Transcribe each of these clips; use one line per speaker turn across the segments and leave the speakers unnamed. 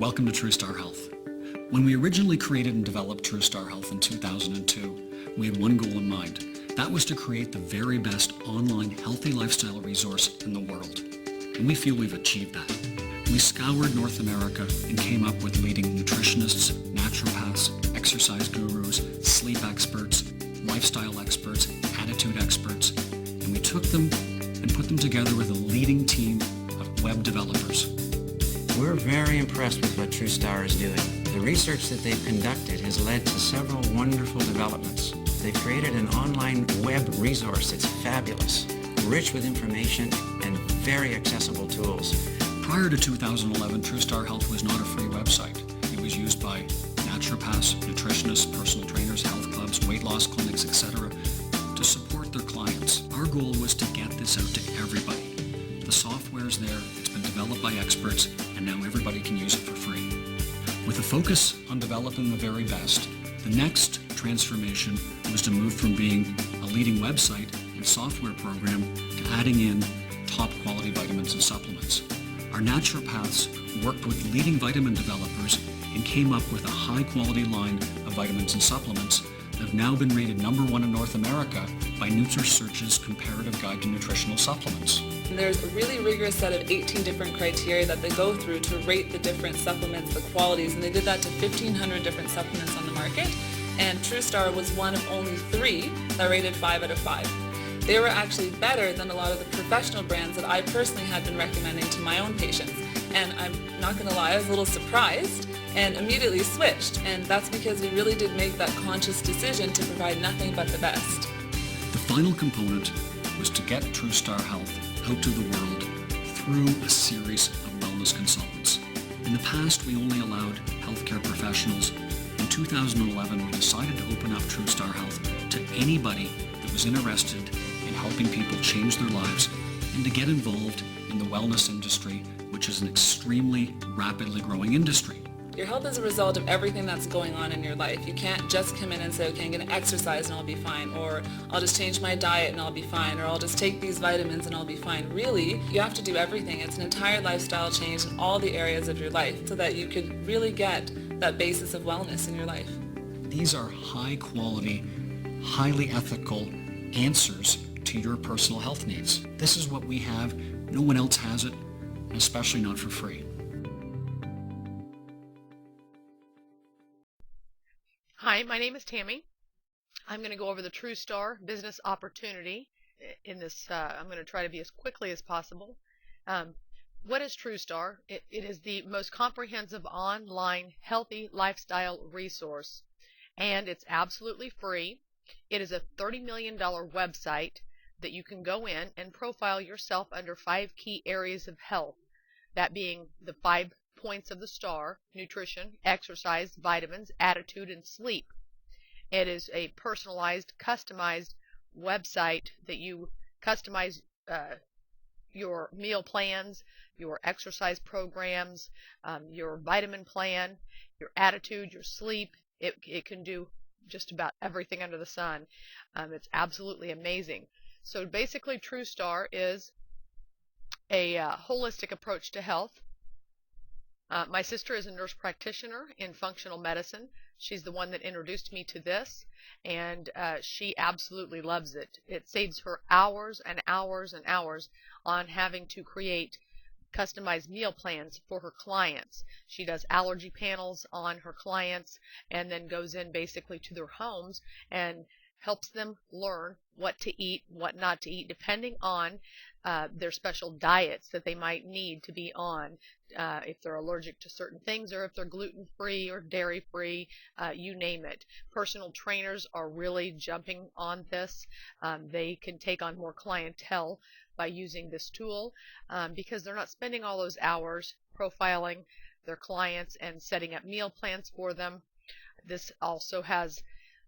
Welcome to TrueStar Health. When we originally created and developed TrueStar Health in 2002, we had one goal in mind. That was to create the very best online healthy lifestyle resource in the world. And we feel we've achieved that. We scoured North America and came up with leading nutritionists, naturopaths, exercise gurus, sleep experts, lifestyle experts, attitude experts, and we took them and put them together with a leading team of web developers.
We're very impressed with what TrueStar is doing. The research that they've conducted has led to several wonderful developments. They've created an online web resource that's fabulous, rich with information and very accessible tools.
Prior to 2011, TrueStar Health was not a free website. It was used by naturopaths, nutritionists, personal trainers, health clubs, weight loss clinics, etc. to support their clients. Our goal was to get this out to everybody. The software's there, it's been developed by experts, and now everybody can use it for free. With a focus on developing the very best, the next transformation was to move from being a leading website and software program to adding in top quality vitamins and supplements. Our naturopaths worked with leading vitamin developers and came up with a high quality line of vitamins and supplements that have now been rated #1 in North America by NutriSearch's Comparative Guide to Nutritional Supplements.
There's a really rigorous set of 18 different criteria that they go through to rate the different supplements, the qualities, and they did that to 1,500 different supplements on the market, and TrueStar was one of only 3 that rated 5 out of 5. They were actually better than a lot of the professional brands that I personally had been recommending to my own patients, and I'm not going to lie, I was a little surprised and immediately switched, and that's because we really did make that conscious decision to provide nothing but the best.
The final component was to get TrueStar Health out to the world through a series of wellness consultants. In the past, we only allowed healthcare professionals. In 2011, we decided to open up TrueStar Health to anybody that was interested in helping people change their lives and to get involved in the wellness industry, which is an extremely rapidly growing industry.
Your health is a result of everything that's going on in your life. You can't just come in and say, okay, I'm going to exercise and I'll be fine, or I'll just change my diet and I'll be fine, or I'll just take these vitamins and I'll be fine. Really, you have to do everything. It's an entire lifestyle change in all the areas of your life so that you could really get that basis of wellness in your life.
These are high quality, highly ethical answers to your personal health needs. This is what we have. No one else has it, and especially not for free.
Hi, my name is Tami. I'm going to go over the TrueStar business opportunity in this. I'm going to try to be as quickly as possible. What is TrueStar? It is the most comprehensive online healthy lifestyle resource, and it's absolutely free. It is a $30 million website that you can go in and profile yourself under 5 key areas of health, that being the 5 points of the STAR: nutrition, exercise, vitamins, attitude, and sleep. It is a personalized, customized website that you customize your meal plans, your exercise programs, your vitamin plan, your attitude, your sleep. It can do just about everything under the sun. It's absolutely amazing. So basically, TrueStar is a holistic approach to health. My sister is a nurse practitioner in functional medicine. She's the one that introduced me to this, and she absolutely loves it. It saves her hours and hours and hours on having to create customized meal plans for her clients. She does allergy panels on her clients and then goes in basically to their homes and helps them learn what to eat, what not to eat, depending on their special diets that they might need to be on, if they're allergic to certain things, or if they're gluten-free or dairy-free, you name it. Personal trainers are really jumping on this. They can take on more clientele by using this tool because they're not spending all those hours profiling their clients and setting up meal plans for them. This also has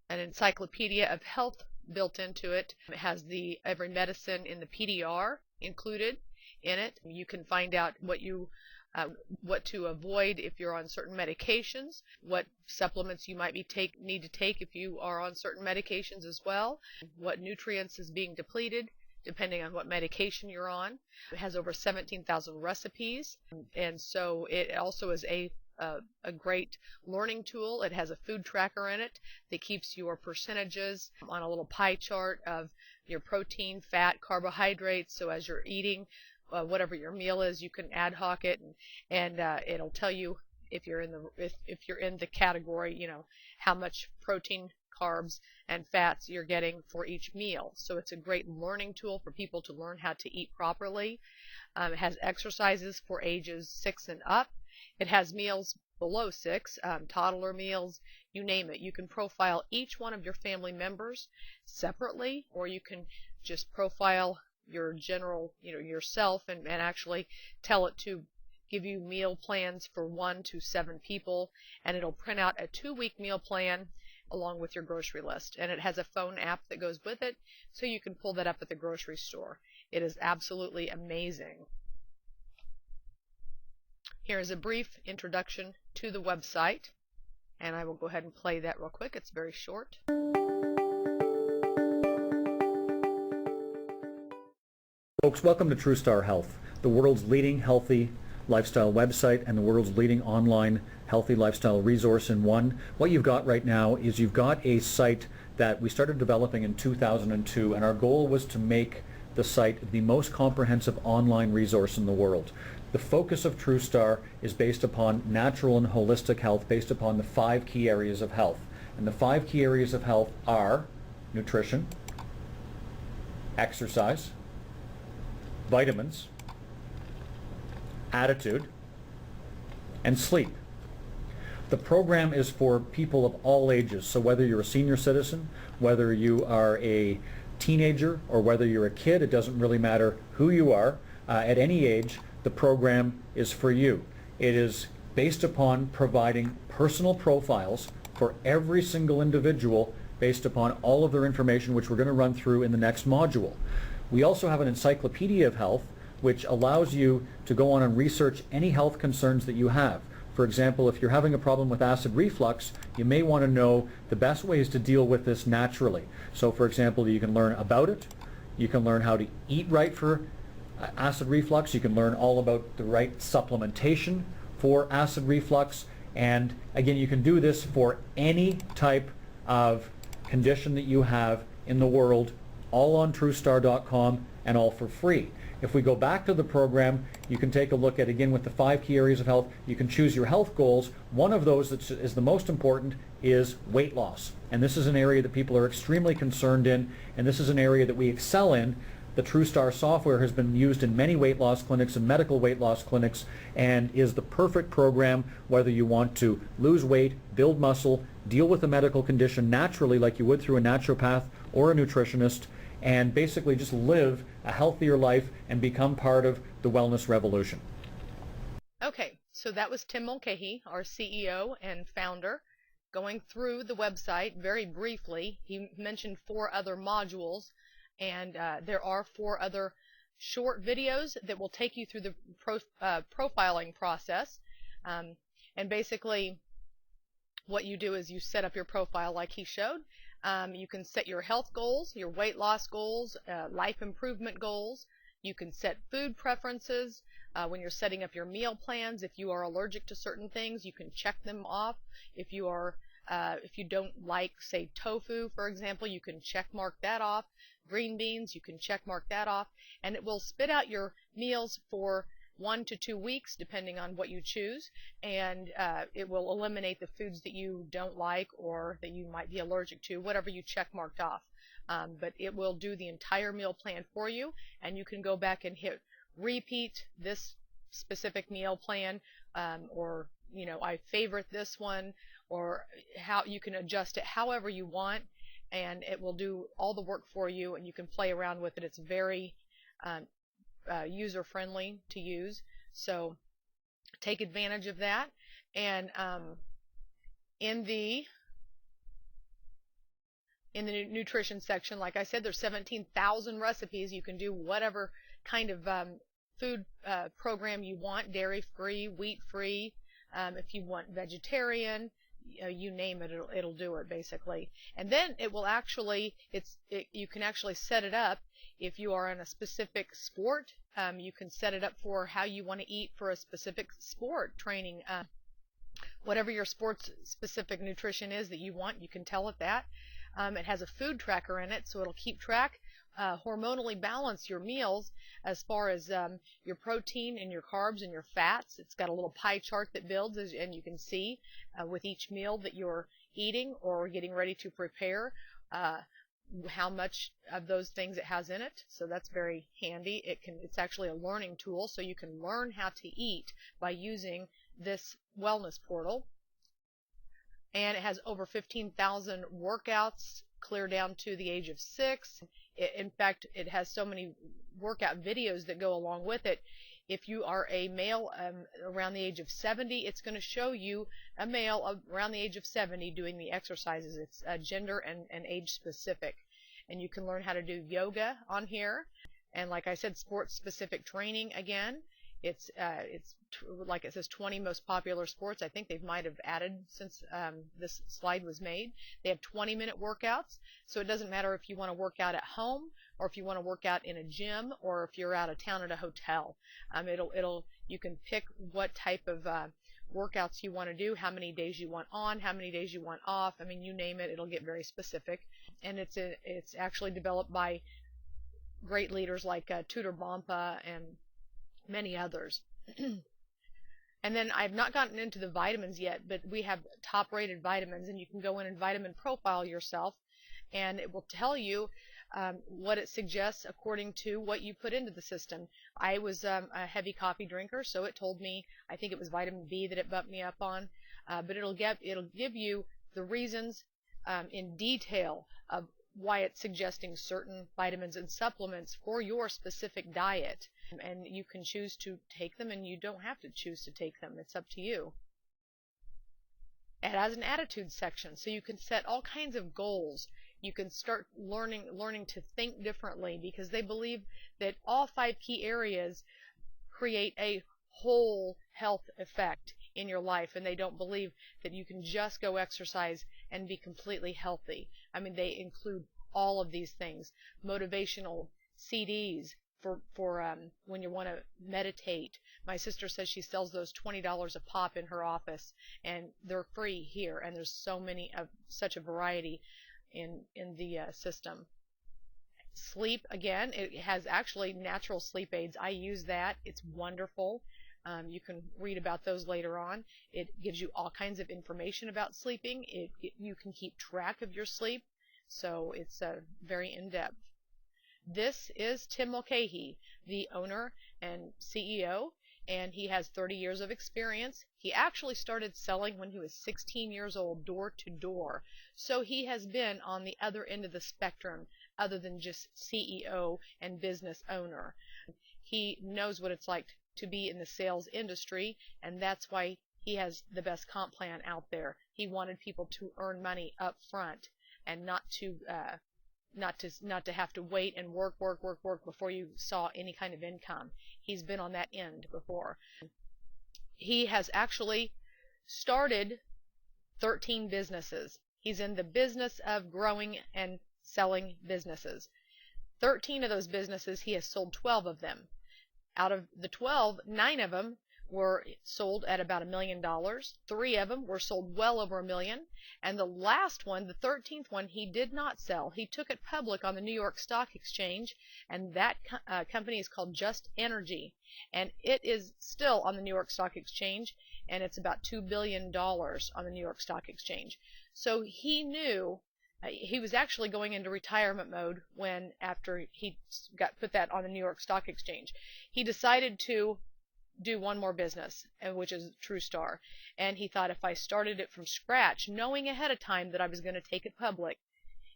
an encyclopedia of health built into it. It has every medicine in the PDR included in it. You can find out what to avoid if you're on certain medications, what supplements you might need to take if you are on certain medications as well, what nutrients is being depleted depending on what medication you're on. It has over 17,000 recipes, and so it also is a a great learning tool. It has a food tracker in it that keeps your percentages on a little pie chart of your protein, fat, carbohydrates. So as you're eating whatever your meal is, you can ad hoc it, and it'll tell you if you're in the category, how much protein, carbs, and fats you're getting for each meal. So it's a great learning tool for people to learn how to eat properly. It has exercises for ages 6 and up. It has meals below 6, toddler meals, you name it. You can profile each one of your family members separately, or you can just profile your general, yourself, and actually tell it to give you meal plans for 1 to 7 people, and it'll print out a 2-week meal plan along with your grocery list. And it has a phone app that goes with it, so you can pull that up at the grocery store. It is absolutely amazing. Here is a brief introduction to the website, and I will go ahead and play that real quick. It's very short.
Folks, welcome to TrueStar Health, the world's leading healthy lifestyle website and the world's leading online healthy lifestyle resource in one. What you've got right now is you've got a site that we started developing in 2002, and our goal was to make the site the most comprehensive online resource in the world. The focus of TrueStar is based upon natural and holistic health, based upon the 5 key areas of health. And the 5 key areas of health are nutrition, exercise, vitamins, attitude, and sleep. The program is for people of all ages, so whether you're a senior citizen, whether you are a teenager, or whether you're a kid, it doesn't really matter who you are. At any age, the program is for you. It is based upon providing personal profiles for every single individual based upon all of their information, which we're going to run through in the next module. We also have an encyclopedia of health, which allows you to go on and research any health concerns that you have. For example, if you're having a problem with acid reflux, you may want to know the best ways to deal with this naturally. So for example, you can learn about it, you can learn how to eat right for acid reflux, you can learn all about the right supplementation for acid reflux, and again, you can do this for any type of condition that you have in the world, all on TrueStar.com and all for free. If we go back to the program, you can take a look at, again, with the 5 key areas of health, you can choose your health goals. One of those that is the most important is weight loss. And this is an area that people are extremely concerned in, and this is an area that we excel in. The TrueStar software has been used in many weight loss clinics and medical weight loss clinics, and is the perfect program whether you want to lose weight, build muscle, deal with a medical condition naturally like you would through a naturopath or a nutritionist, and basically just live a healthier life and become part of the wellness revolution.
Okay, so that was Tim Mulcahy, our CEO and founder, going through the website very briefly. He mentioned 4 other modules, and there are 4 other short videos that will take you through the profiling process. And basically what you do is you set up your profile like he showed. You can set your health goals, your weight loss goals, life improvement goals. You can set food preferences when you're setting up your meal plans. If you are allergic to certain things, you can check them off. If you don't like, say, tofu, for example, you can check mark that off. Green beans, you can check mark that off, and it will spit out your meals for 1 to 2 weeks, depending on what you choose, and it will eliminate the foods that you don't like or that you might be allergic to, whatever you check marked off. But it will do the entire meal plan for you, and you can go back and hit repeat this specific meal plan, or I favorite this one, or how you can adjust it however you want, and it will do all the work for you, and you can play around with it. It's very user-friendly to use, so take advantage of that. And in the nutrition section, like I said, there's 17,000 recipes. You can do whatever kind of food program you want, dairy-free, wheat-free, if you want vegetarian, you name it, it'll do it basically. And then it will actually, you can actually set it up if you are in a specific sport. You can set it up for how you want to eat for a specific sport training. Whatever your sports-specific nutrition is that you want, you can tell it that. It has a food tracker in it, so it'll keep track, hormonally balance your meals as far as your protein and your carbs and your fats. It's got a little pie chart that builds, and you can see with each meal that you're eating or getting ready to prepare how much of those things it has in it. So that's very handy. It's actually a learning tool, so you can learn how to eat by using this wellness portal. And it has over 15,000 workouts clear down to the age of 6. In fact, it has so many workout videos that go along with it. If you are a male around the age of 70, it's going to show you a male around the age of 70 doing the exercises. It's gender and age specific. And you can learn how to do yoga on here. And like I said, sports specific training again. It's like it says 20 most popular sports. I think they might have added since this slide was made. They have 20-minute workouts, so it doesn't matter if you want to work out at home or if you want to work out in a gym or if you're out of town at a hotel. You can pick what type of workouts you want to do, how many days you want on, how many days you want off. I mean, you name it, it'll get very specific. And it's actually developed by great leaders like Tudor Bompa and many others. And then I've not gotten into the vitamins yet, but we have top rated vitamins, and you can go in and vitamin profile yourself, and it will tell you what it suggests according to what you put into the system. I was a heavy coffee drinker, so it told me, I think it was vitamin B that it bumped me up on, but it'll give you the reasons in detail of why it's suggesting certain vitamins and supplements for your specific diet. And you can choose to take them, and you don't have to choose to take them. It's up to you. It has an attitude section, so you can set all kinds of goals. You can start learning to think differently, because they believe that all 5 key areas create a whole health effect in your life, and they don't believe that you can just go exercise and be completely healthy. I mean, they include all of these things. Motivational CDs for when you want to meditate. My sister says she sells those $20 a pop in her office, and they're free here, and there's such a variety in the system. Sleep, again, it has actually natural sleep aids. I use that. It's wonderful. You can read about those later on. It gives you all kinds of information about sleeping. You can keep track of your sleep, so it's very in-depth. This is Tim Mulcahy, the owner and CEO, and he has 30 years of experience. He actually started selling when he was 16 years old, door to door. So he has been on the other end of the spectrum, other than just CEO and business owner. He knows what it's like to be in the sales industry, and that's why he has the best comp plan out there. He wanted people to earn money up front and not to have to wait and work before you saw any kind of income. He's been on that end before. He has actually started 13 businesses. He's in the business of growing and selling businesses. 13 of those businesses, he has sold 12 of them. Out of the 12, 9 of them were sold at about $1 million. 3 of them were sold well over $1 million. And the last one, the 13th one, he did not sell. He took it public on the New York Stock Exchange, and that company is called Just Energy. And it is still on the New York Stock Exchange, and it's about $2 billion on the New York Stock Exchange. So he knew he was actually going into retirement mode after he put that on the New York Stock Exchange. He decided to do one more business, which is TrueStar. And he thought, if I started it from scratch, knowing ahead of time that I was going to take it public,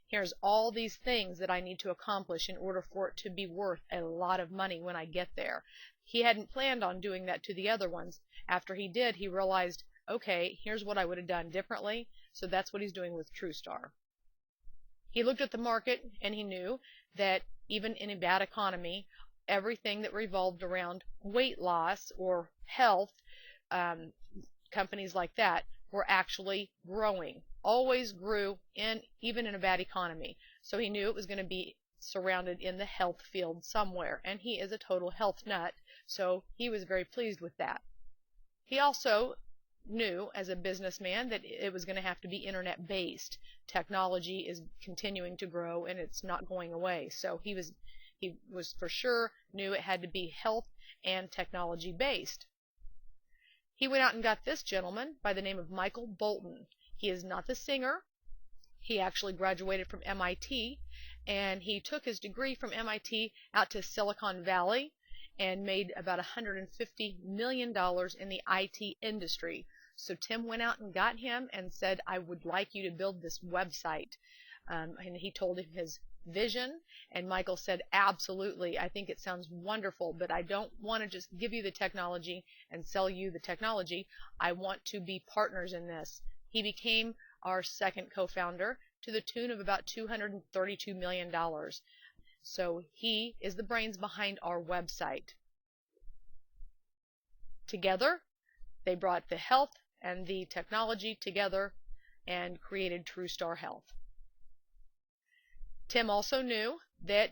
here's all these things that I need to accomplish in order for it to be worth a lot of money when I get there. He hadn't planned on doing that to the other ones. After he did, he realized, okay, here's what I would have done differently. So that's what he's doing with TrueStar. He looked at the market, and he knew that even in a bad economy, everything that revolved around weight loss or health, companies like that were actually growing. Always grew, even in a bad economy. So he knew it was going to be surrounded in the health field somewhere. And he is a total health nut, so he was very pleased with that. He also knew as a businessman that it was going to have to be internet based. Technology is continuing to grow and it's not going away. So he was for sure knew it had to be health and technology based. He went out and got this gentleman by the name of Michael Bolton. He is not the singer. He actually graduated from MIT, and he took his degree from MIT out to Silicon Valley and made about $150 million in the IT industry. So Tim went out and got him and said, I would like you to build this website. And he told him his vision, and Michael said, absolutely, I think it sounds wonderful, but I don't want to just give you the technology and sell you the technology. I want to be partners in this. He became our second co-founder to the tune of about $232 million. So he is the brains behind our website. Together, they brought the health and the technology together and created TrueStar Health. Tim also knew that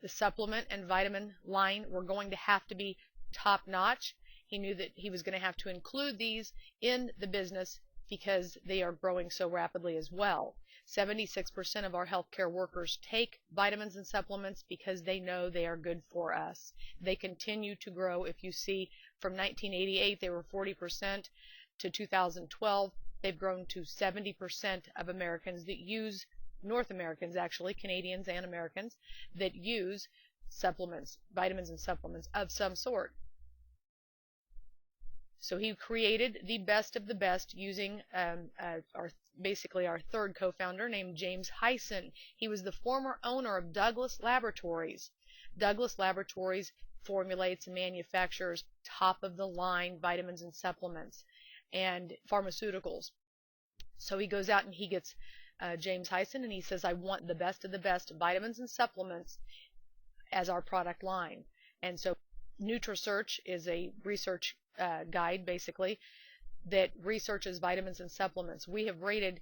the supplement and vitamin line were going to have to be top-notch. He knew that he was going to have to include these in the business because they are growing so rapidly as well. 76% of our healthcare workers take vitamins and supplements because they know they are good for us. They continue to grow. If you see from 1988 they were 40% to 2012, they've grown to 70% of Americans that use, North Americans actually, Canadians and Americans, that use supplements, vitamins and supplements of some sort. So he created the best of the best using basically our third co-founder named James Hyson. He was the former owner of Douglas Laboratories. Douglas Laboratories formulates and manufactures top-of-the-line vitamins and supplements and pharmaceuticals. So he goes out and he gets James Hyson and he says, I want the best of the best vitamins and supplements as our product line. And so NutriSearch is a research guide basically that researches vitamins and supplements. We have rated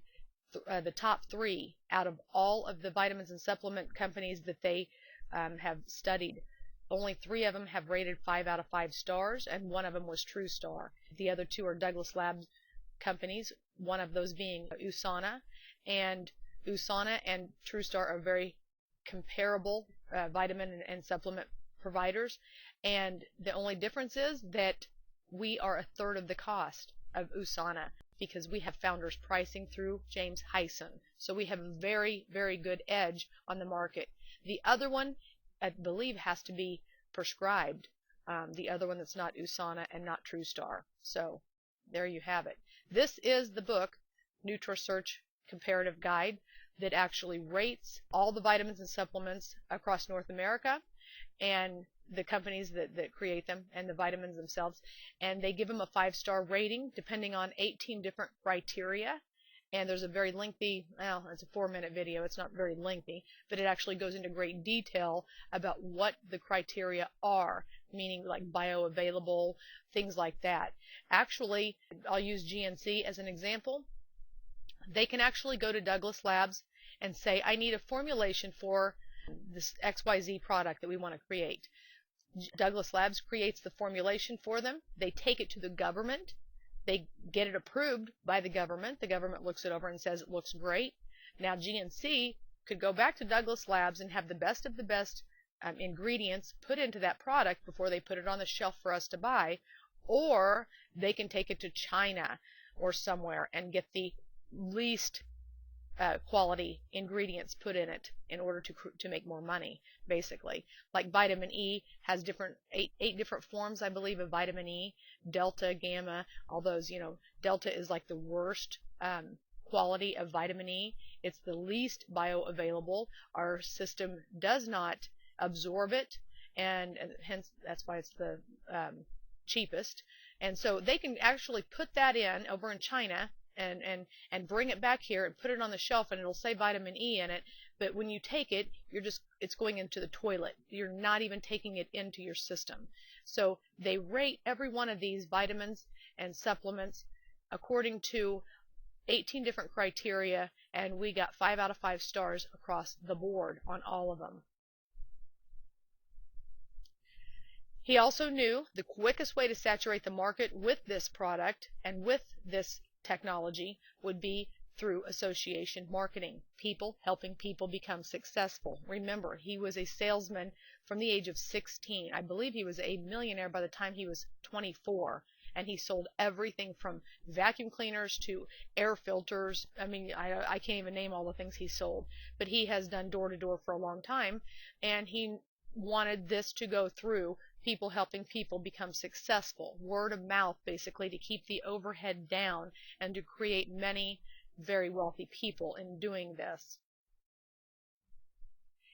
the top 3 out of all of the vitamins and supplement companies that they have studied. Only 3 of them have rated 5 out of 5 stars, and one of them was TrueStar. The other 2 are Douglas Labs companies, one of those being USANA, and USANA and TrueStar are very comparable vitamin and supplement providers, and the only difference is that we are a third of the cost of USANA because we have founders pricing through James Hyson. So we have a very, very good edge on the market. The other one, I believe, has to be prescribed. The other one that's not USANA and not TrueStar. So there you have it. This is the book, NutriSearch Comparative Guide, that actually rates all the vitamins and supplements across North America and the companies that create them and the vitamins themselves, and they give them a 5-star rating depending on 18 different criteria. And there's a very lengthy, well, it's a 4-minute video, it's not very lengthy, but it actually goes into great detail about what the criteria are, meaning like bioavailable, things like that. Actually, I'll use GNC as an example. They can actually go to Douglas Labs and say, I need a formulation for this XYZ product that we want to create. Douglas Labs creates the formulation for them. They take it to the government. They get it approved by the government. The government looks it over and says it looks great. Now GNC could go back to Douglas Labs and have the best of the best ingredients put into that product before they put it on the shelf for us to buy, or they can take it to China or somewhere and get the least quality ingredients put in it in order to make more money, basically. Like vitamin E has eight different forms, I believe, of vitamin E, delta, gamma, all those. Delta is like the worst quality of vitamin E. It's the least bioavailable. Our system does not absorb it, and hence that's why it's the cheapest. And so they can actually put that in over in China and bring it back here and put it on the shelf, and it'll say vitamin E in it, but when you take it, it's going into the toilet. You're not even taking it into your system. So they rate every one of these vitamins and supplements according to 18 different criteria, and we got 5 out of 5 stars across the board on all of them. He also knew the quickest way to saturate the market with this product and with this technology would be through association marketing, people helping people become successful. Remember, he was a salesman from the age of 16. I believe he was a millionaire by the time he was 24, and he sold everything from vacuum cleaners to air filters. I mean, I can't even name all the things he sold, but he has done door-to-door for a long time, and he wanted this to go through people helping people become successful, word of mouth basically, to keep the overhead down and to create many very wealthy people in doing this.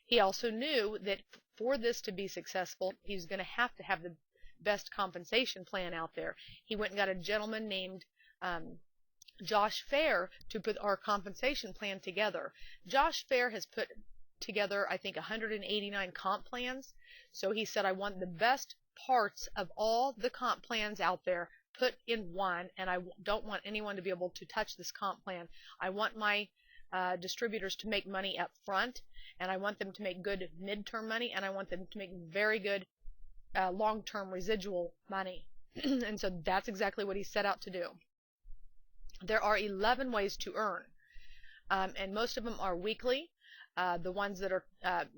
He also knew that for this to be successful, he's going to have the best compensation plan out there. He went and got a gentleman named Josh Fair to put our compensation plan together. Josh Fair has put together, I think, 189 comp plans. So he said, I want the best parts of all the comp plans out there put in one, and I don't want anyone to be able to touch this comp plan. I want my distributors to make money up front, and I want them to make good midterm money, and I want them to make very good long-term residual money. And so that's exactly what he set out to do. There are 11 ways to earn, and most of them are weekly. The ones that are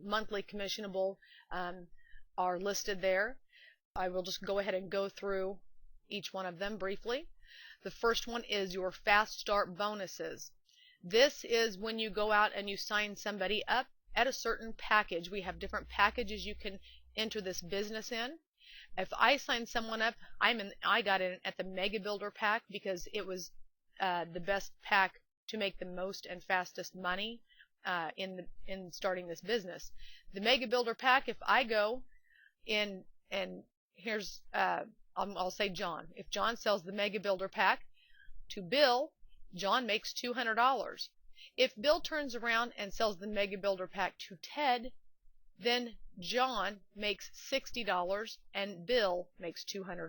monthly commissionable are listed there. I will just go ahead and go through each one of them briefly. The first one is your fast start bonuses. This is when you go out and you sign somebody up at a certain package. We have different packages you can enter this business in. If I sign someone up, I got in at the Mega Builder pack because it was the best pack to make the most and fastest money in starting this business. The Mega Builder pack, if I go in, and here's I'll say John. If John sells the Mega Builder pack to Bill, John makes $200. If Bill turns around and sells the Mega Builder pack to Ted, then John makes $60 and Bill makes $200.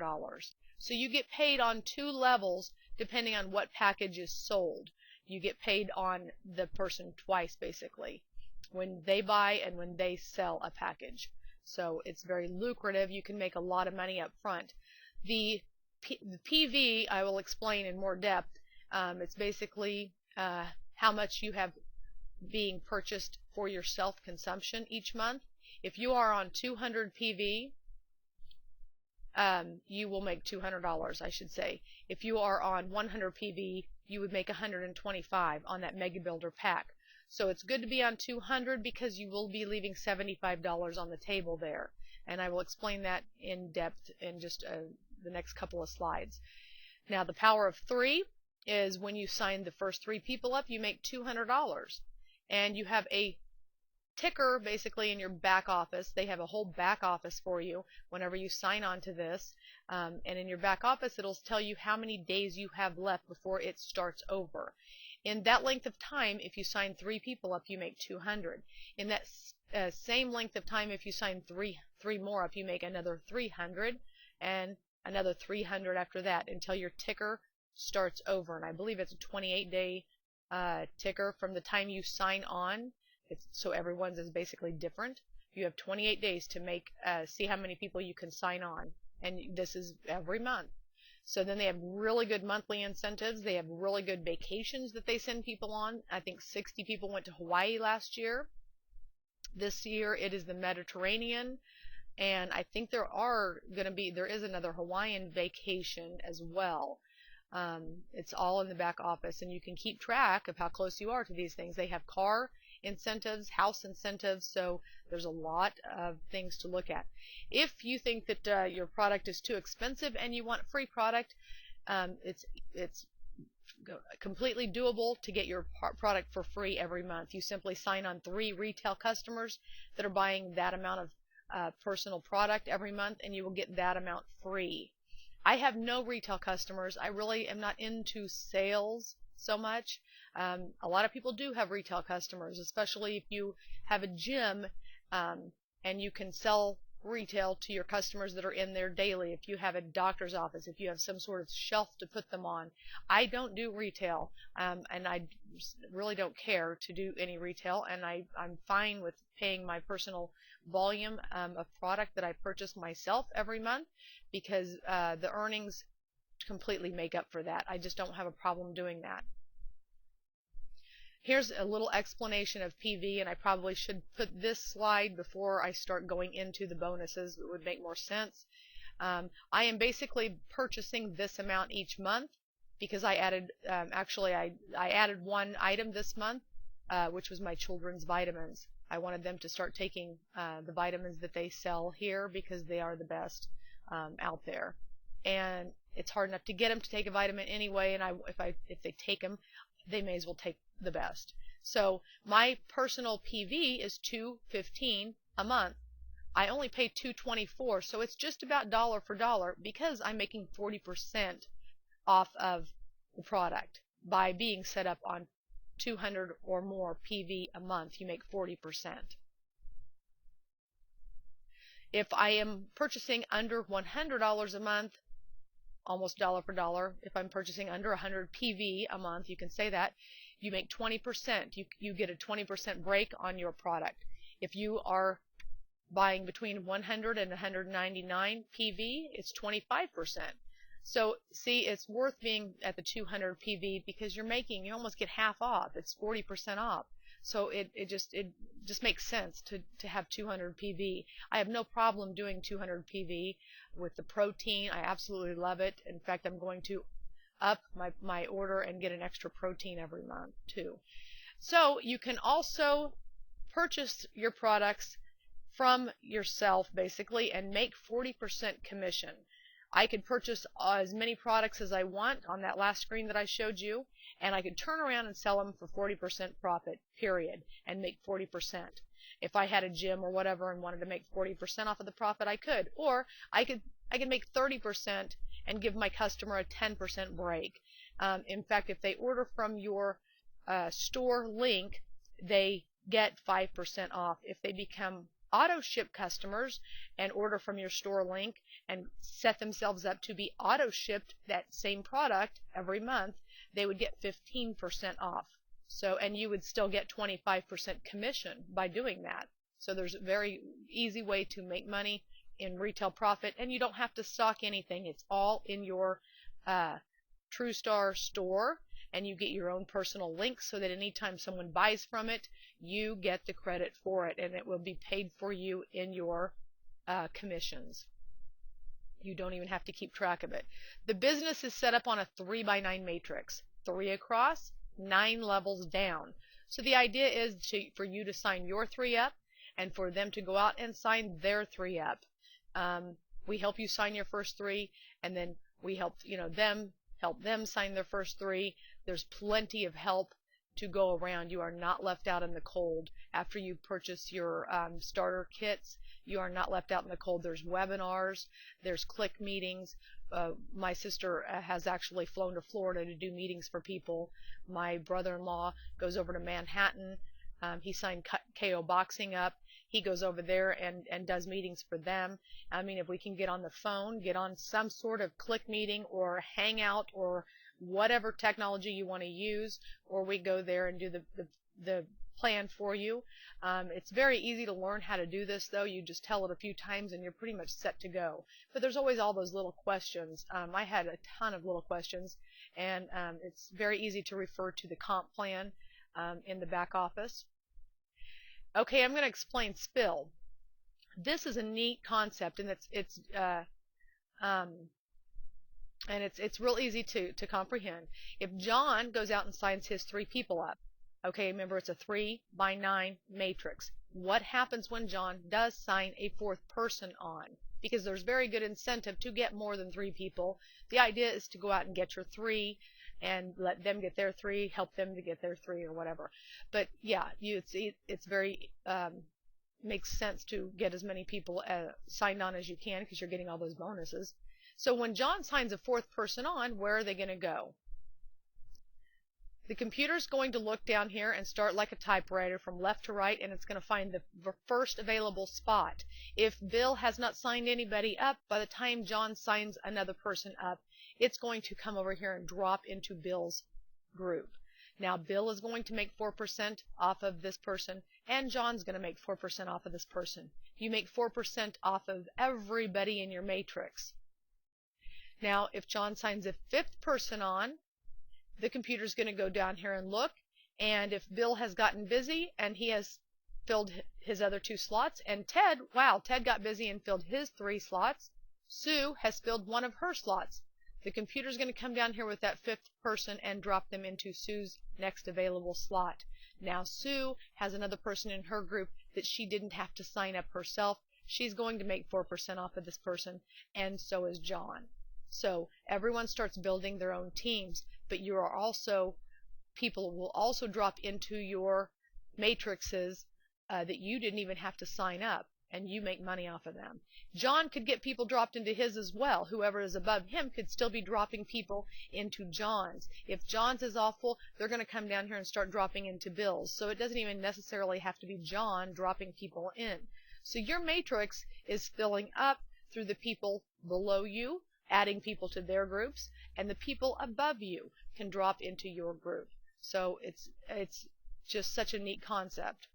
So you get paid on two levels depending on what package is sold. You get paid on the person twice, basically, when they buy and when they sell a package. So it's very lucrative. You can make a lot of money up front. The PV I will explain in more depth. It's basically how much you have being purchased for your self-consumption each month. If you are on 200 PV, you will make $200, I should say. If you are on 100 PV, you would make 125 on that Mega Builder pack. So it's good to be on 200 because you will be leaving $75 on the table there. And I will explain that in depth in just the next couple of slides. Now, the power of 3 is when you sign the first 3 people up, you make $200. And you have a ticker basically in your back office. They have a whole back office for you whenever you sign on to this. And in your back office, it'll tell you how many days you have left before it starts over. In that length of time, if you sign 3 people up, you make 200. In that same length of time, if you sign three more up, you make another 300 and another 300 after that until your ticker starts over. And I believe it's a 28-day ticker from the time you sign on. So everyone's is basically different. You have 28 days to make see how many people you can sign on, and this is every month. So then they have really good monthly incentives. They have really good vacations that they send people on. I think 60 people went to Hawaii last year. This year it is the Mediterranean, and I think there is another Hawaiian vacation as well. It's all in the back office, and you can keep track of how close you are to these things. They have car incentives, house incentives, so there's a lot of things to look at. If you think that your product is too expensive and you want a free product, it's completely doable to get your product for free every month. You simply sign on 3 retail customers that are buying that amount of personal product every month, and you will get that amount free. I have no retail customers. I really am not into sales so much. A lot of people do have retail customers, especially if you have a gym and you can sell retail to your customers that are in there daily. If you have a doctor's office, if you have some sort of shelf to put them on. I don't do retail, and I really don't care to do any retail, and I'm fine with paying my personal volume of product that I purchase myself every month, because the earnings completely make up for that. I just don't have a problem doing that. Here's a little explanation of PV, and I probably should put this slide before I start going into the bonuses. It would make more sense. I am basically purchasing this amount each month because I added, I added one item this month, which was my children's vitamins. I wanted them to start taking the vitamins that they sell here because they are the best out there. And it's hard enough to get them to take a vitamin anyway, and if they take them, they may as well take the best. So my personal PV is $2.15 a month. I only pay $2.24, so it's just about dollar for dollar because I'm making 40% off of the product. By being set up on 200 or more PV a month, you make 40%. If I am purchasing under $100 a month, almost dollar for dollar. If I'm purchasing under 100 PV a month, you can say that, you make 20%. You get a 20% break on your product. If you are buying between 100 and 199 PV, it's 25%. So see, it's worth being at the 200 PV because you almost get half off. It's 40% off. So it just makes sense to have 200 PV. I have no problem doing 200 PV with the protein. I absolutely love it. In fact, I'm going to up my order and get an extra protein every month too. So you can also purchase your products from yourself basically and make 40% commission. I could purchase as many products as I want on that last screen that I showed you, and I could turn around and sell them for 40% profit, period, and make 40%. If I had a gym or whatever and wanted to make 40% off of the profit, I could. Or I could make 30% and give my customer a 10% break. In fact, if they order from your store link, they get 5% off. If they become auto ship customers and order from your store link and set themselves up to be auto shipped that same product every month, they would get 15% off. So, and you would still get 25% commission by doing that. So there's a very easy way to make money in retail profit, and you don't have to stock anything. It's all in your TrueStar store, and you get your own personal link so that anytime someone buys from it, you get the credit for it, and it will be paid for you in your commissions. You don't even have to keep track of it. The business is set up on a 3x9 matrix, 3 across, 9 levels down. So the idea is for you to sign your 3 up and for them to go out and sign their 3 up. We help you sign your first 3, and then we help them sign their first 3. There's plenty of help to go around. You are not left out in the cold after you purchase your starter kits. You are not left out in the cold. There's webinars, there's click meetings. My sister has actually flown to Florida to do meetings for people. My brother-in-law goes over to Manhattan. He signed KO Boxing up. He goes over there and does meetings for them. I mean, if we can get on the phone, get on some sort of click meeting or hangout or whatever technology you want to use, or we go there and do the plan for you. It's very easy to learn how to do this, though. You just tell it a few times and you're pretty much set to go. But there's always all those little questions. I had a ton of little questions, and it's very easy to refer to the comp plan in the back office. Okay, I'm going to explain spill. This is a neat concept, and it's real easy to comprehend. If John goes out and signs his 3 people up, okay, remember it's a 3x9 matrix. What happens when John does sign a 4th person on? Because there's very good incentive to get more than 3 people. The idea is to go out and get your 3 and let them get their 3, help them to get their 3 or whatever. But yeah, it's very makes sense to get as many people signed on as you can because you're getting all those bonuses. So when John signs a 4th person on, where are they going to go? The computer's going to look down here and start like a typewriter from left to right, and it's going to find the first available spot. If Bill has not signed anybody up, by the time John signs another person up, it's going to come over here and drop into Bill's group. Now, Bill is going to make 4% off of this person, and John's going to make 4% off of this person. You make 4% off of everybody in your matrix. Now, if John signs a fifth person on, the computer's going to go down here and look, and if Bill has gotten busy and he has filled his other 2 slots, and Ted got busy and filled his 3 slots, Sue has filled one of her slots. The computer's going to come down here with that fifth person and drop them into Sue's next available slot. Now Sue has another person in her group that she didn't have to sign up herself. She's going to make 4% off of this person, and so is John. So everyone starts building their own teams, but people will also drop into your matrices that you didn't even have to sign up, and you make money off of them. John could get people dropped into his as well. Whoever is above him could still be dropping people into John's. If John's is awful, they're going to come down here and start dropping into Bill's. So it doesn't even necessarily have to be John dropping people in. So your matrix is filling up through the people below you, adding people to their groups, and the people above you can drop into your group. So it's just such a neat concept.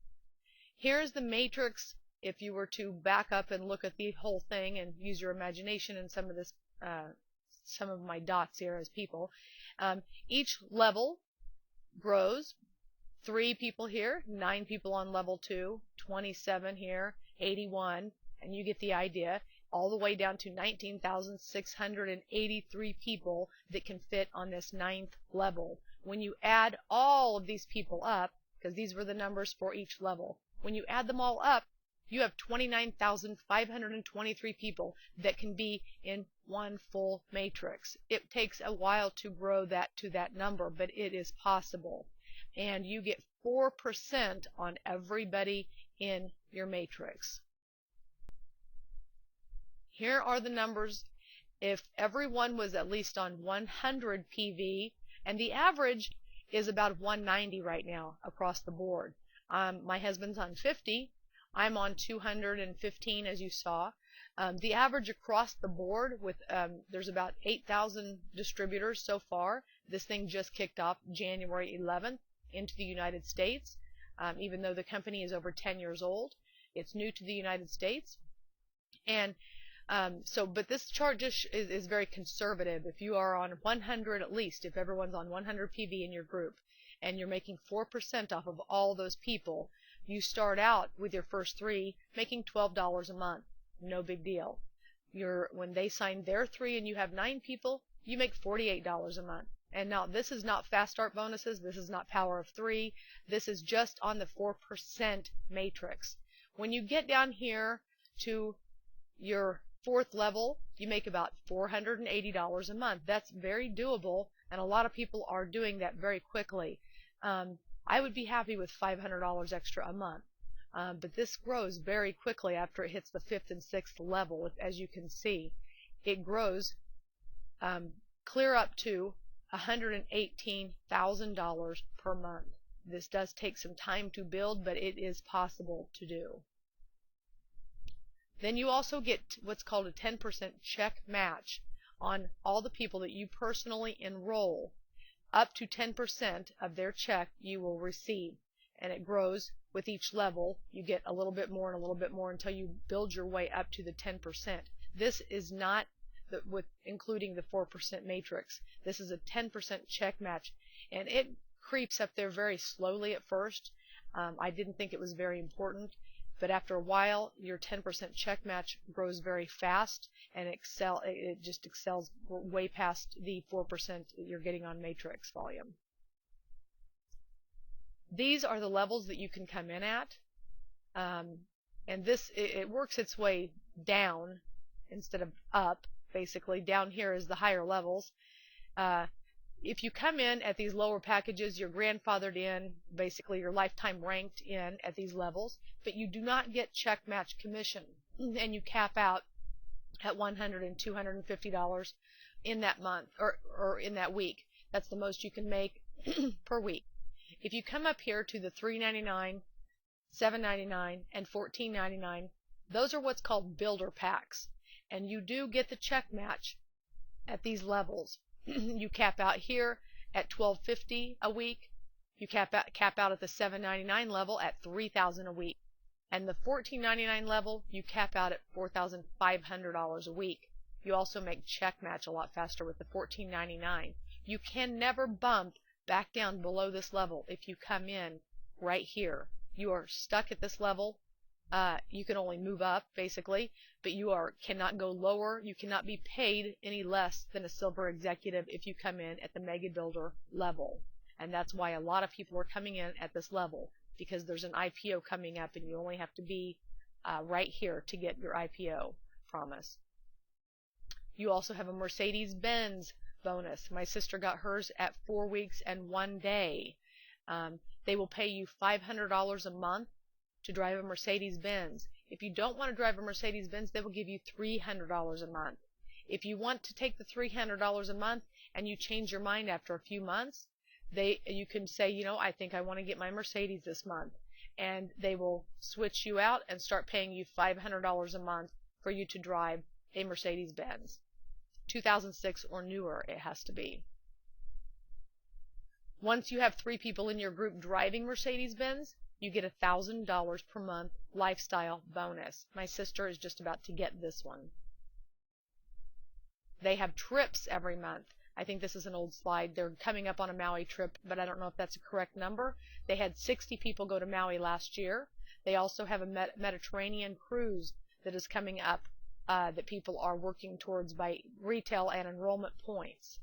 Here's the matrix. If you were to back up and look at the whole thing and use your imagination and some of my dots here as people, each level grows. 3 people here, 9 people on level 2, 27 here, 81, and you get the idea, all the way down to 19,683 people that can fit on this 9th level. When you add all of these people up, because these were the numbers for each level, when you add them all up, you have 29,523 people that can be in one full matrix. It takes a while to grow that to that number, but it is possible. And you get 4% on everybody in your matrix. Here are the numbers if everyone was at least on 100 PV, and the average is about 190 right now across the board. My husband's on 50. I'm on 215, as you saw. The average across the board with there's about 8,000 distributors so far. This thing just kicked off January 11th into the United States. Even though the company is over 10 years old, it's new to the United States. And but this chart just is very conservative. If you are on 100 at least, if everyone's on 100 PV in your group, and you're making 4% off of all those people, you start out with your first 3 making $12 a month. No big deal. When they sign their 3 and you have 9 people, you make $48 a month. And now this is not fast start bonuses. This is not power of 3. This is just on the 4% matrix. When you get down here to your 4th level, you make about $480 a month. That's very doable, and a lot of people are doing that very quickly. I would be happy with $500 extra a month, but this grows very quickly after it hits the 5th and 6th level. As you can see, it grows clear up to $118,000 per month. This does take some time to build, but it is possible to do. Then you also get what's called a 10% check match on all the people that you personally enroll. Up to 10% of their check you will receive, and it grows with each level. You get a little bit more and a little bit more until you build your way up to the 10%. This is not including the 4% matrix. This is a 10% check match, and it creeps up there very slowly at first. I didn't think it was very important, but after a while, your 10% check match grows very fast, and it just excels way past the 4% that you're getting on matrix volume. These are the levels that you can come in at, and it works its way down instead of up. Basically, down here is the higher levels. If you come in at these lower packages, you're grandfathered in, basically you're lifetime ranked in at these levels, but you do not get check match commission, and you cap out at $100 and $250 in that month or in that week. That's the most you can make, per week. If you come up here to the $3.99, $7.99, and $14.99, those are what's called builder packs. And you do get the check match at these levels. You cap out here at $12.50 a week. You cap out at the $7.99 level at $3,000 a week. And the $14.99 level, you cap out at $4,500 a week. You also make check match a lot faster with the $14.99. You can never bump back down below this level if you come in right here. You are stuck at this level. You can only move up, basically, but you cannot go lower. You cannot be paid any less than a silver executive if you come in at the mega builder level. And that's why a lot of people are coming in at this level, because there's an IPO coming up and you only have to be right here to get your IPO promise. You also have a Mercedes-Benz bonus. My sister got hers at 4 weeks and 1 day. They will pay you $500 a month to drive a Mercedes-Benz. If you don't want to drive a Mercedes-Benz, they will give you $300 a month. If you want to take the $300 a month and you change your mind after a few months, you can say, you know, I think I want to get my Mercedes this month, and they will switch you out and start paying you $500 a month for you to drive a Mercedes-Benz. 2006 or newer it has to be. Once you have 3 people in your group driving Mercedes-Benz, you get $1,000 per month lifestyle bonus. My sister is just about to get this one. They have trips every month. I think this is an old slide. They're coming up on a Maui trip, but I don't know if that's a correct number. They had 60 people go to Maui last year. They also have a Mediterranean cruise that is coming up that people are working towards by retail and enrollment points.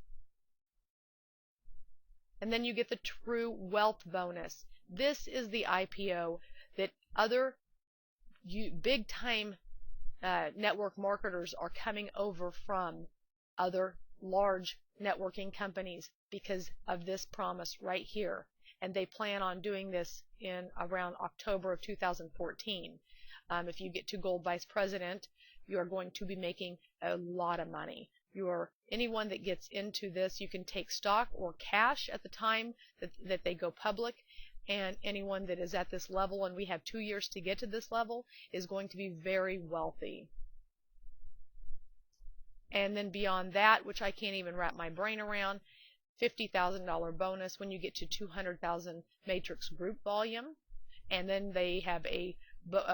And then you get the True Wealth bonus. This is the IPO that other big-time network marketers are coming over from other large networking companies because of this promise right here. And they plan on doing this in around October of 2014. If you get to Gold Vice President, you are going to be making a lot of money. Anyone that gets into this, you can take stock or cash at the time that they go public. And anyone that is at this level, and we have 2 years to get to this level, is going to be very wealthy. And then beyond that, which I can't even wrap my brain around, $50,000 bonus when you get to 200,000 matrix group volume. And then they have a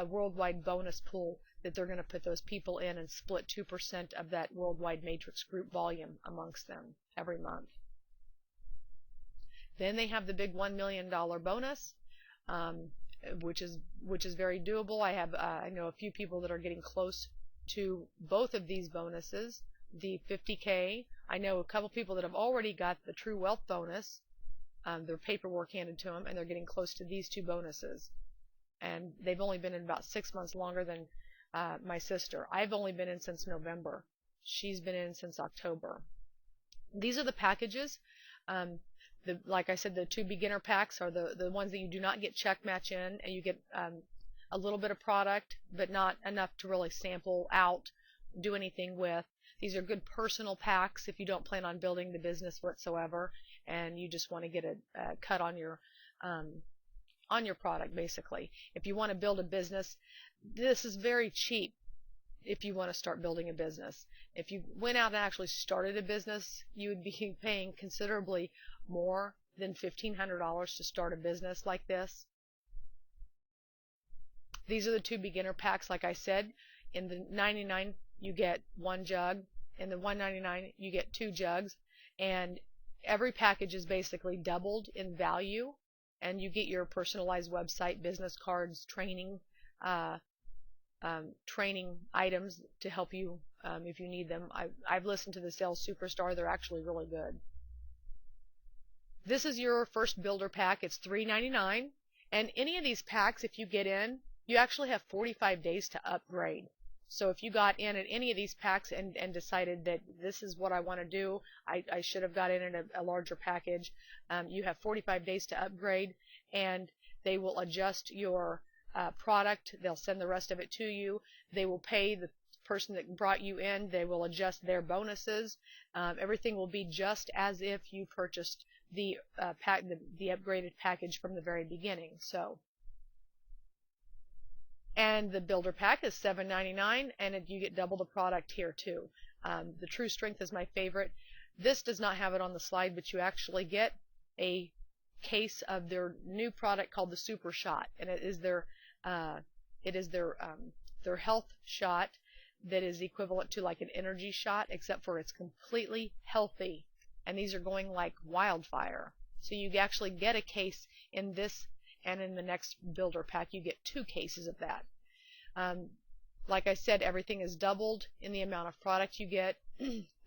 worldwide bonus pool that they're going to put those people in and split 2% of that worldwide matrix group volume amongst them every month. Then they have the big $1 million bonus, which is very doable. I know a few people that are getting close to both of these bonuses. The 50K, I know a couple people that have already got the True Wealth bonus, their paperwork handed to them, and they're getting close to these 2 bonuses. And they've only been in about 6 months longer than my sister. I've only been in since November. She's been in since October. These are the packages. Like I said, the 2 beginner packs are the ones that you do not get check match in, and you get a little bit of product, but not enough to really sample out, do anything with. These are good personal packs if you don't plan on building the business whatsoever, and you just want to get a cut on your product, basically. If you want to build a business, this is very cheap. If you want to start building a business, if you went out and actually started a business, you would be paying considerably more than $1,500 to start a business like this. These are the 2 beginner packs. Like I said, in the 99 you get 1 jug, in the 199 you get 2 jugs, and every package is basically doubled in value, and you get your personalized website, business cards, training items to help you if you need them. I've listened to the Sales Superstar. They're actually really good. This is your first builder pack. It's $3.99, and any of these packs, if you get in, you actually have 45 days to upgrade. So if you got in at any of these packs and decided that this is what I want to do, I should have got in at a larger package, you have 45 days to upgrade, and they will adjust your product. They'll send the rest of it to you. They will pay the person that brought you in. They will adjust their bonuses. Everything will be just as if you purchased the upgraded package from the very beginning. So, and the builder pack is $7.99, and you get double the product here too. The True Strength is my favorite. This does not have it on the slide, but you actually get a case of their new product called the Super Shot, and it is their health shot that is equivalent to like an energy shot, except for it's completely healthy, and these are going like wildfire. So you actually get a case in this, and in the next builder pack you get 2 cases of that. Like I said, everything is doubled in the amount of product you get.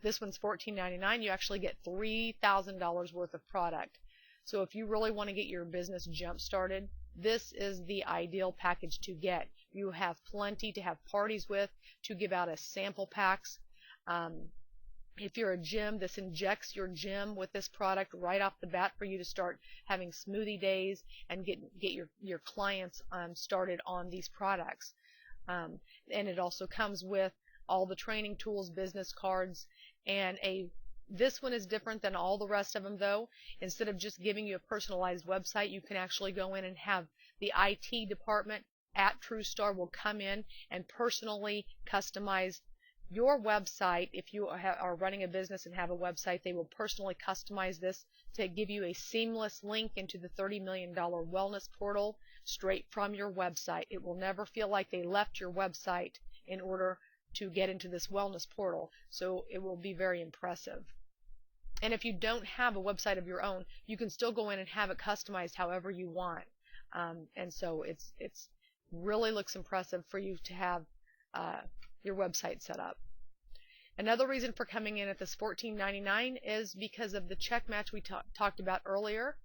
This one's $14.99. You actually get $3,000 worth of product. So if you really want to get your business jump started, this is the ideal package to get. You have plenty to have parties with, to give out as sample packs. If you're a gym, this injects your gym with this product right off the bat for you to start having smoothie days and get your clients started on these products. And it also comes with all the training tools, business cards, and this one is different than all the rest of them though. Instead of just giving you a personalized website, you can actually go in and have the IT department at TrueStar will come in and personally customize your website. If you are running a business and have a website, they will personally customize this to give you a seamless link into the $30 million wellness portal straight from your website. It will never feel like they left your website in order to get into this wellness portal, so it will be very impressive. And if you don't have a website of your own, you can still go in and have it customized however you want. And so it's really looks impressive for you to have your website set up. Another reason for coming in at this $14.99 is because of the check match we talked about earlier.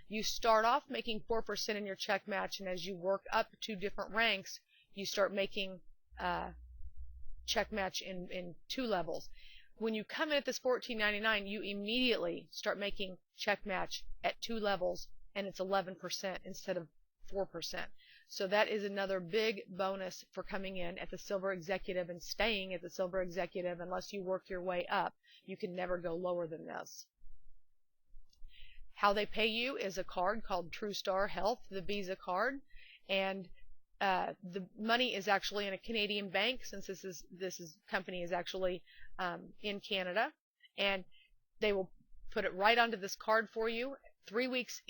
You start off making 4% in your check match, and as you work up to different ranks, you start making check match in 2 levels. When you come in at this $14.99, you immediately start making check match at 2 levels, and it's 11% instead of 4%. So that is another big bonus for coming in at the Silver Executive and staying at the Silver Executive unless you work your way up. You can never go lower than this. How they pay you is a card called TrueStar Health, the Visa card, and the money is actually in a Canadian bank, since this company is actually in Canada, and they will put it right onto this card for you. 3 weeks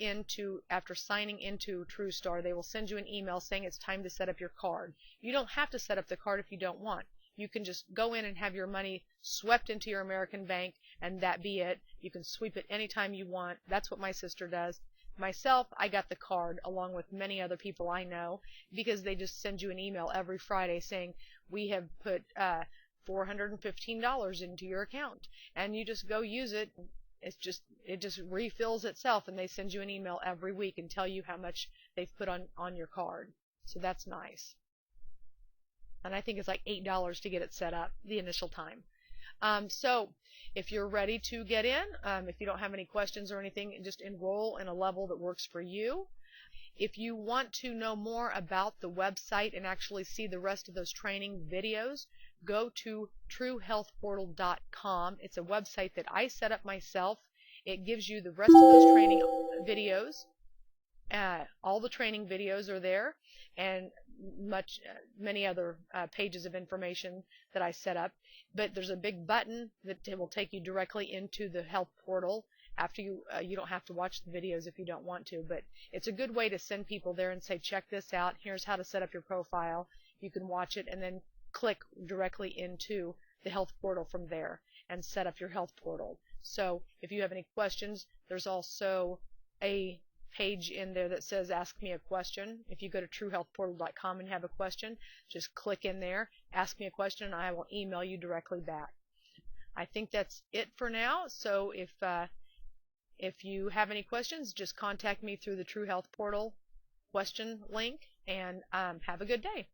after signing into TrueStar, they will send you an email saying it's time to set up your card. You don't have to set up the card if you don't want. You can just go in and have your money swept into your American bank, and that be it. You can sweep it anytime you want. That's what my sister does. Myself, I got the card along with many other people I know, because they just send you an email every Friday saying we have put $415 into your account, and you just go use it. It just refills itself, and they send you an email every week and tell you how much they've put on your card. So that's nice. And I think it's like $8 to get it set up the initial time. So if you're ready to get in, if you don't have any questions or anything, just enroll in a level that works for you. If you want to know more about the website and actually see the rest of those training videos, go to TrueHealthPortal.com. It's a website that I set up myself. It gives you the rest of those training videos. All the training videos are there, and many other pages of information that I set up. But there's a big button that will take you directly into the health portal. After you don't have to watch the videos if you don't want to, but it's a good way to send people there and say, check this out. Here's how to set up your profile. You can watch it and then click directly into the health portal from there and set up your health portal. So if you have any questions, there's also a page in there that says ask me a question. If you go to TrueHealthPortal.com and have a question, just click in there, ask me a question, and I will email you directly back. I think that's it for now. So if you have any questions, just contact me through the True Health Portal question link, and have a good day.